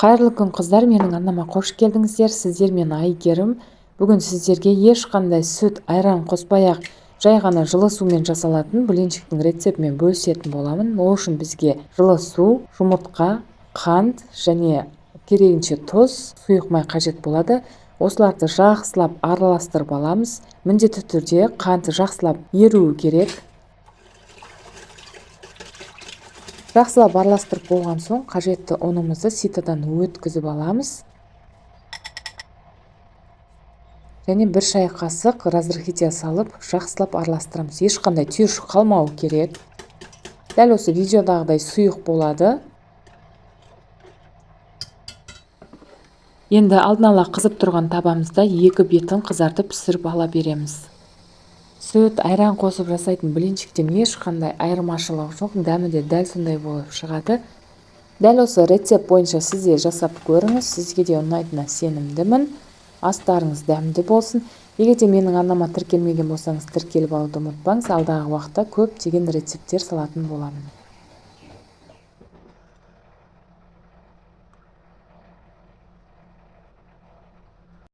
Қайырлы күн қыздар, менің арнама қош келдіңіздер. Сіздер мен Айгерім. Бүгін сіздерге ешқандай сүт, айран қоспай-ақ жай ғана жылы сумен жасалатын блинчиктің рецептімен бөлісетін боламын. Ол үшін бізге жылы су, жұмыртқа, қант және керегінше тұз, сұйық май қажет болады. Осыларды жақсылап араластырып аламыз. Міндетті түрде қанты жақсылап еруі керек. Жақсылап араластырып болған соң қажетті ұнымызды ситадан өткізіп аламыз. Және бір шай қасық разрыхитель салып жақсылап араластырамыз. Ешқандай түйіршік қалмауы керек. Дәл осы видеодағыдай сұйық болады. Енді алдын ала қызып тұрған табамызда екі бетін қызартып пісіріп ала береміз. Сүт, айран қосып жасайтын блинчиктен ешқандай айырмашылығы жоқ, дәмі де дәл сондай болып шығады. Дәл осы рецепт бойынша сіз де жасап көріңіз, сізге де ұнайтынына сенімдімін. Астарыңыз дәмді болсын. Егер де менің арнама тіркелмеген болсаңыз, тіркеліп алуды ұмытпаңыз. Алдағы уақытта көптеген рецепттер салатын боламын.